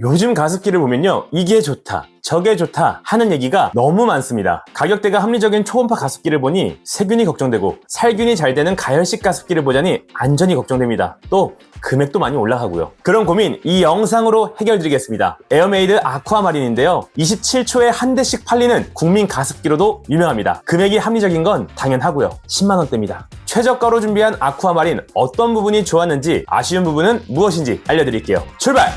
요즘 가습기를 보면요, 이게 좋다, 저게 좋다 하는 얘기가 너무 많습니다. 가격대가 합리적인 초음파 가습기를 보니 세균이 걱정되고, 살균이 잘 되는 가열식 가습기를 보자니 안전이 걱정됩니다. 또 금액도 많이 올라가고요. 그런 고민 이 영상으로 해결드리겠습니다. 에어메이드 아쿠아마린인데요, 27초에 한 대씩 팔리는 국민 가습기로도 유명합니다. 금액이 합리적인 건 당연하고요. 10만원대입니다. 최저가로 준비한 아쿠아마린, 어떤 부분이 좋았는지, 아쉬운 부분은 무엇인지 알려드릴게요. 출발!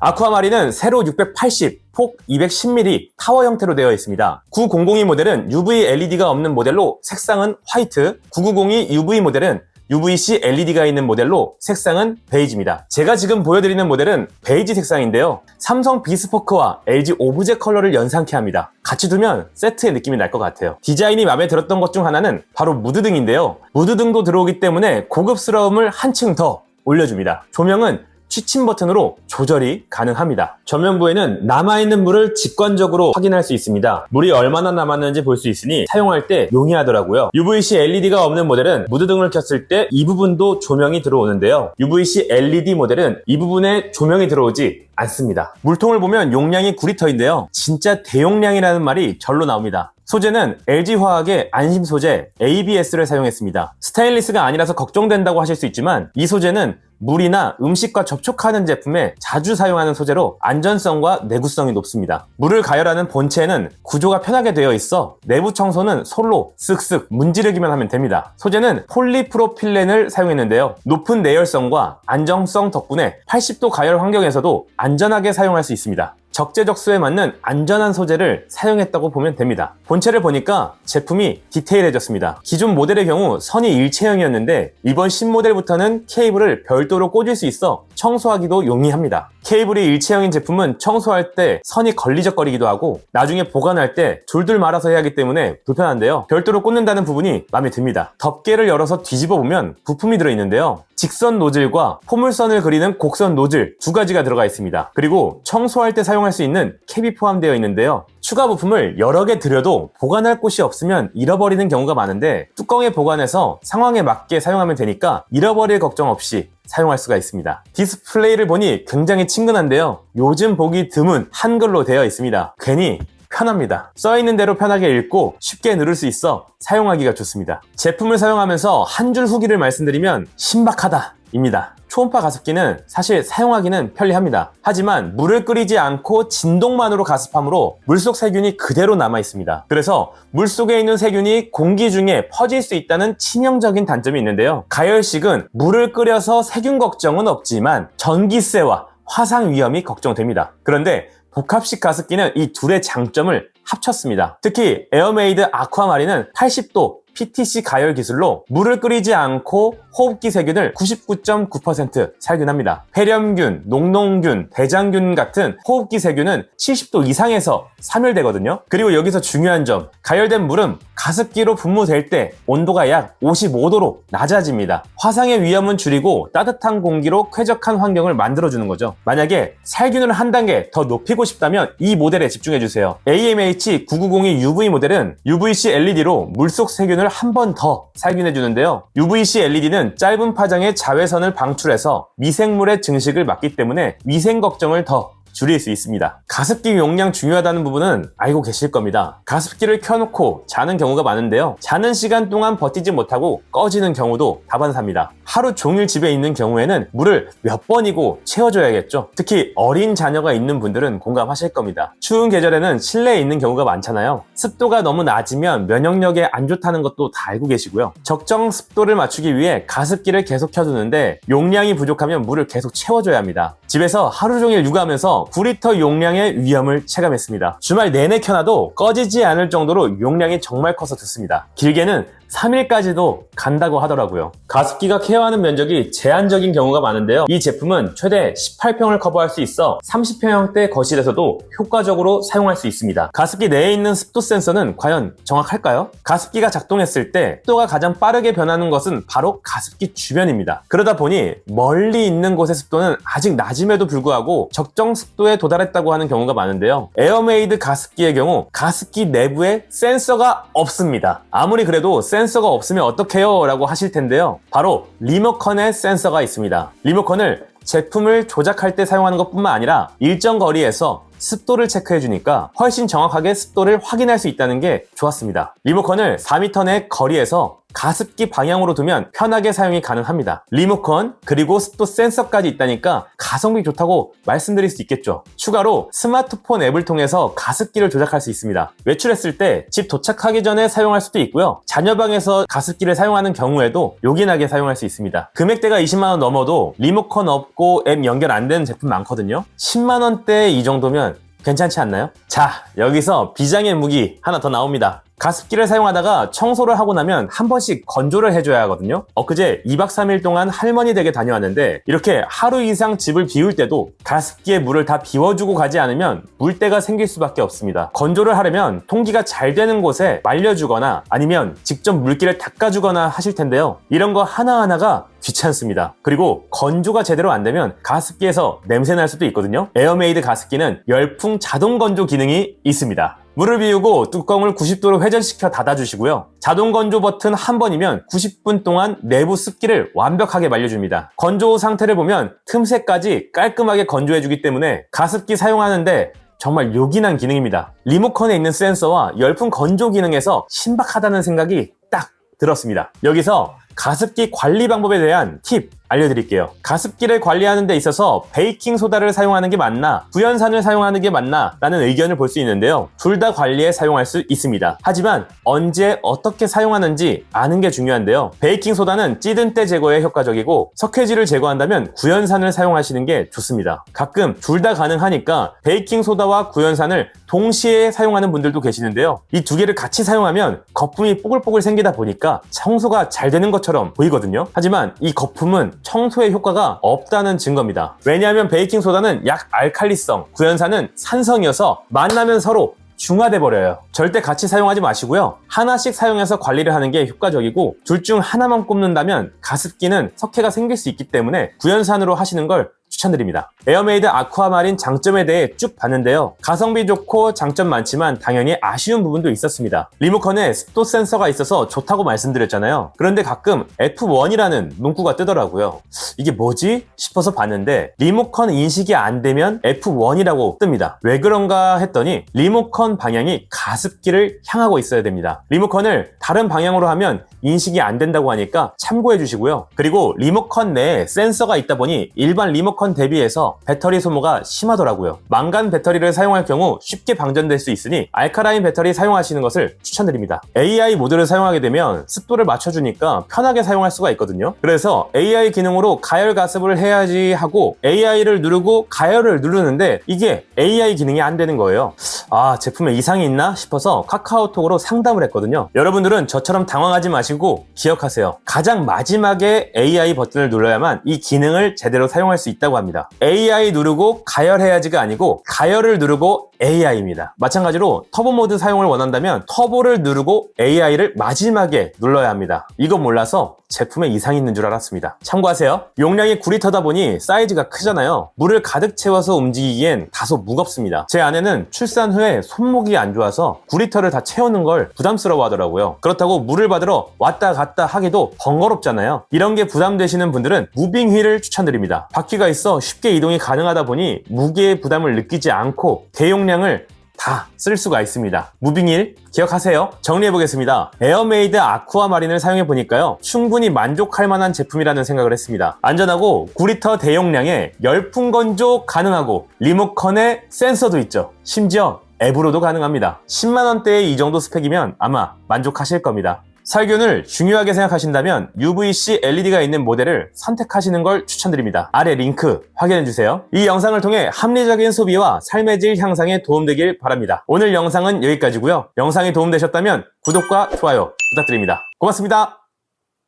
아쿠아마린은 세로 680, 폭 210mm 타워 형태로 되어 있습니다. 9002 모델은 UV LED가 없는 모델로 색상은 화이트, 9902 UV 모델은 UVC LED가 있는 모델로 색상은 베이지입니다. 제가 지금 보여드리는 모델은 베이지 색상인데요, 삼성 비스포크와 LG 오브제 컬러를 연상케 합니다. 같이 두면 세트의 느낌이 날 것 같아요. 디자인이 마음에 들었던 것 중 하나는 바로 무드등인데요, 무드등도 들어오기 때문에 고급스러움을 한층 더 올려줍니다. 조명은 취침 버튼으로 조절이 가능합니다. 전면부에는 남아있는 물을 직관적으로 확인할 수 있습니다. 물이 얼마나 남았는지 볼 수 있으니 사용할 때 용이하더라고요. UVC LED가 없는 모델은 무드등을 켰을 때 이 부분도 조명이 들어오는데요, UVC LED 모델은 이 부분에 조명이 들어오지 않습니다. 물통을 보면 용량이 9리터인데요, 진짜 대용량이라는 말이 절로 나옵니다. 소재는 LG화학의 안심 소재 ABS를 사용했습니다. 스테인리스가 아니라서 걱정된다고 하실 수 있지만, 이 소재는 물이나 음식과 접촉하는 제품에 자주 사용하는 소재로 안전성과 내구성이 높습니다. 물을 가열하는 본체는 구조가 편하게 되어 있어 내부 청소는 솔로 쓱쓱 문지르기만 하면 됩니다. 소재는 폴리프로필렌을 사용했는데요, 높은 내열성과 안정성 덕분에 80도 가열 환경에서도 안전하게 사용할 수 있습니다. 적재적소에 맞는 안전한 소재를 사용했다고 보면 됩니다. 본체를 보니까 제품이 디테일해졌습니다. 기존 모델의 경우 선이 일체형이었는데 이번 신모델부터는 케이블을 별도로 꽂을 수 있어 청소하기도 용이합니다. 케이블이 일체형인 제품은 청소할 때 선이 걸리적거리기도 하고 나중에 보관할 때 줄줄 말아서 해야 하기 때문에 불편한데요, 별도로 꽂는다는 부분이 마음에 듭니다. 덮개를 열어서 뒤집어 보면 부품이 들어있는데요, 직선 노즐과 포물선을 그리는 곡선 노즐 두 가지가 들어가 있습니다. 그리고 청소할 때 사용할 수 있는 캡이 포함되어 있는데요, 추가 부품을 여러 개 들여도 보관할 곳이 없으면 잃어버리는 경우가 많은데 뚜껑에 보관해서 상황에 맞게 사용하면 되니까 잃어버릴 걱정 없이 사용할 수가 있습니다. 디스플레이를 보니 굉장히 친근한데요, 요즘 보기 드문 한글로 되어 있습니다. 괜히 편합니다. 써있는 대로 편하게 읽고 쉽게 누를 수 있어 사용하기가 좋습니다. 제품을 사용하면서 한 줄 후기를 말씀드리면 신박하다 입니다. 초음파 가습기는 사실 사용하기는 편리합니다. 하지만 물을 끓이지 않고 진동만으로 가습하므로 물속 세균이 그대로 남아 있습니다. 그래서 물속에 있는 세균이 공기 중에 퍼질 수 있다는 치명적인 단점이 있는데요, 가열식은 물을 끓여서 세균 걱정은 없지만 전기세와 화상 위험이 걱정됩니다. 그런데 복합식 가습기는 이 둘의 장점을 합쳤습니다. 특히 에어메이드 아쿠아마린은 80도 PTC 가열 기술로 물을 끓이지 않고 호흡기 세균을 99.9% 살균합니다. 폐렴균, 녹농균, 대장균 같은 호흡기 세균은 70도 이상에서 사멸되거든요. 그리고 여기서 중요한 점, 가열된 물은 가습기로 분무될 때 온도가 약 55도로 낮아집니다. 화상의 위험은 줄이고 따뜻한 공기로 쾌적한 환경을 만들어주는 거죠. 만약에 살균을 한 단계 더 높이고 싶다면 이 모델에 집중해주세요. AMH9902 UV 모델은 UVC LED로 물속 세균을 한 번 더 살균해주는데요, UVC LED는 짧은 파장의 자외선을 방출해서 미생물의 증식을 막기 때문에 위생 걱정을 더 줄일 수 있습니다. 가습기 용량 중요하다는 부분은 알고 계실 겁니다. 가습기를 켜놓고 자는 경우가 많은데요, 자는 시간 동안 버티지 못하고 꺼지는 경우도 다반사입니다. 하루 종일 집에 있는 경우에는 물을 몇 번이고 채워줘야겠죠. 특히 어린 자녀가 있는 분들은 공감하실 겁니다. 추운 계절에는 실내에 있는 경우가 많잖아요. 습도가 너무 낮으면 면역력에 안 좋다는 것도 다 알고 계시고요. 적정 습도를 맞추기 위해 가습기를 계속 켜두는데 용량이 부족하면 물을 계속 채워줘야 합니다. 집에서 하루 종일 육아하면서 9리터 용량의 위험을 체감했습니다. 주말 내내 켜놔도 꺼지지 않을 정도로 용량이 정말 커서 듣습니다. 길게는 3일까지도 간다고 하더라고요. 가습기가 케어하는 면적이 제한적인 경우가 많은데요, 이 제품은 최대 18평을 커버할 수 있어 30평형대 거실에서도 효과적으로 사용할 수 있습니다. 가습기 내에 있는 습도 센서는 과연 정확할까요? 가습기가 작동했을 때 습도가 가장 빠르게 변하는 것은 바로 가습기 주변입니다. 그러다 보니 멀리 있는 곳의 습도는 아직 낮음에도 불구하고 적정 습도에 도달했다고 하는 경우가 많은데요, 에어메이드 가습기의 경우 가습기 내부에 센서가 없습니다. 아무리 그래도 센서가 없으면 어떡해요? 라고 하실 텐데요. 바로 리모컨에 센서가 있습니다. 리모컨을 제품을 조작할 때 사용하는 것뿐만 아니라 일정 거리에서 습도를 체크해주니까 훨씬 정확하게 습도를 확인할 수 있다는 게 좋았습니다. 리모컨을 4m 내 거리에서 가습기 방향으로 두면 편하게 사용이 가능합니다. 리모컨 그리고 습도 센서까지 있다니까 가성비 좋다고 말씀드릴 수 있겠죠. 추가로 스마트폰 앱을 통해서 가습기를 조작할 수 있습니다. 외출했을 때 집 도착하기 전에 사용할 수도 있고요. 자녀방에서 가습기를 사용하는 경우에도 요긴하게 사용할 수 있습니다. 금액대가 20만원 넘어도 리모컨 없고 앱 연결 안 되는 제품 많거든요. 10만원대 이 정도면 괜찮지 않나요? 자, 여기서 비장의 무기 하나 더 나옵니다. 가습기를 사용하다가 청소를 하고 나면 한 번씩 건조를 해줘야 하거든요. 엊그제 2박 3일 동안 할머니 댁에 다녀왔는데 이렇게 하루 이상 집을 비울 때도 가습기에 물을 다 비워주고 가지 않으면 물때가 생길 수밖에 없습니다. 건조를 하려면 통기가 잘 되는 곳에 말려주거나 아니면 직접 물기를 닦아주거나 하실 텐데요. 이런 거 하나하나가 귀찮습니다. 그리고 건조가 제대로 안 되면 가습기에서 냄새 날 수도 있거든요. 에어메이드 가습기는 열풍 자동 건조 기능이 있습니다. 물을 비우고 뚜껑을 90도로 회전시켜 닫아주시고요. 자동 건조 버튼 한 번이면 90분 동안 내부 습기를 완벽하게 말려줍니다. 건조 상태를 보면 틈새까지 깔끔하게 건조해주기 때문에 가습기 사용하는데 정말 요긴한 기능입니다. 리모컨에 있는 센서와 열풍 건조 기능에서 신박하다는 생각이 딱 들었습니다. 여기서 가습기 관리 방법에 대한 팁 알려드릴게요. 가습기를 관리하는 데 있어서 베이킹소다를 사용하는 게 맞나 구연산을 사용하는 게 맞나 라는 의견을 볼 수 있는데요. 둘 다 관리에 사용할 수 있습니다. 하지만 언제 어떻게 사용하는지 아는 게 중요한데요. 베이킹소다는 찌든 때 제거에 효과적이고 석회질을 제거한다면 구연산을 사용하시는 게 좋습니다. 가끔 둘 다 가능하니까 베이킹소다와 구연산을 동시에 사용하는 분들도 계시는데요. 이 두 개를 같이 사용하면 거품이 뽀글뽀글 생기다 보니까 청소가 잘 되는 것처럼 보이거든요. 하지만 이 거품은 청소에 효과가 없다는 증거입니다. 왜냐하면 베이킹소다는 약 알칼리성, 구연산은 산성이어서 만나면 서로 중화돼 버려요. 절대 같이 사용하지 마시고요. 하나씩 사용해서 관리를 하는 게 효과적이고 둘 중 하나만 꼽는다면 가습기는 석회가 생길 수 있기 때문에 구연산으로 하시는 걸 추천드립니다. 에어메이드 아쿠아마린 장점에 대해 쭉 봤는데요. 가성비 좋고 장점 많지만 당연히 아쉬운 부분도 있었습니다. 리모컨에 습도 센서가 있어서 좋다고 말씀드렸잖아요. 그런데 가끔 F1이라는 문구가 뜨더라고요. 이게 뭐지? 싶어서 봤는데 리모컨 인식이 안 되면 F1이라고 뜹니다. 왜 그런가 했더니 리모컨 방향이 가습기를 향하고 있어야 됩니다. 리모컨을 다른 방향으로 하면 인식이 안 된다고 하니까 참고해 주시고요. 그리고 리모컨 내에 센서가 있다 보니 일반 리모컨 대비해서 배터리 소모가 심하더라고요. 망간 배터리를 사용할 경우 쉽게 방전될 수 있으니 알카라인 배터리 사용하시는 것을 추천드립니다. AI 모드를 사용하게 되면 습도를 맞춰주니까 편하게 사용할 수가 있거든요. 그래서 AI 기능으로 가열 가습을 해야지 하고 AI를 누르고 가열을 누르는데 이게 AI 기능이 안 되는 거예요. 아, 제품에 이상이 있나 싶어서 카카오톡으로 상담을 했거든요. 여러분들은 저처럼 당황하지 마시고 기억하세요. 가장 마지막에 AI 버튼을 눌러야만 이 기능을 제대로 사용할 수 있다고 합니다. AI 누르고 가열해야지가 아니고 가열을 누르고 AI입니다. 마찬가지로 터보 모드 사용을 원한다면 터보를 누르고 AI를 마지막에 눌러야 합니다. 이거 몰라서 제품에 이상이 있는 줄 알았습니다. 참고하세요. 용량이 9리터다 보니 사이즈가 크잖아요. 물을 가득 채워서 움직이기엔 다소 무겁습니다. 제 아내는 출산 후에 손목이 안 좋아서 9리터를 다 채우는 걸 부담스러워 하더라고요. 그렇다고 물을 받으러 왔다 갔다 하기도 번거롭잖아요. 이런 게 부담되시는 분들은 무빙 휠을 추천드립니다. 바퀴가 있어 쉽게 이동이 가능하다 보니 무게의 부담을 느끼지 않고 대용량을 다 쓸 수가 있습니다. 무빙1 기억하세요. 정리해보겠습니다. 에어메이드 아쿠아마린을 사용해보니까요, 충분히 만족할 만한 제품이라는 생각을 했습니다. 안전하고 9리터 대용량에 열풍 건조 가능하고 리모컨에 센서도 있죠. 심지어 앱으로도 가능합니다. 10만원대의 이 정도 스펙이면 아마 만족하실 겁니다. 살균을 중요하게 생각하신다면 UVC LED가 있는 모델을 선택하시는 걸 추천드립니다. 아래 링크 확인해주세요. 이 영상을 통해 합리적인 소비와 삶의 질 향상에 도움되길 바랍니다. 오늘 영상은 여기까지고요. 영상이 도움되셨다면 구독과 좋아요 부탁드립니다. 고맙습니다.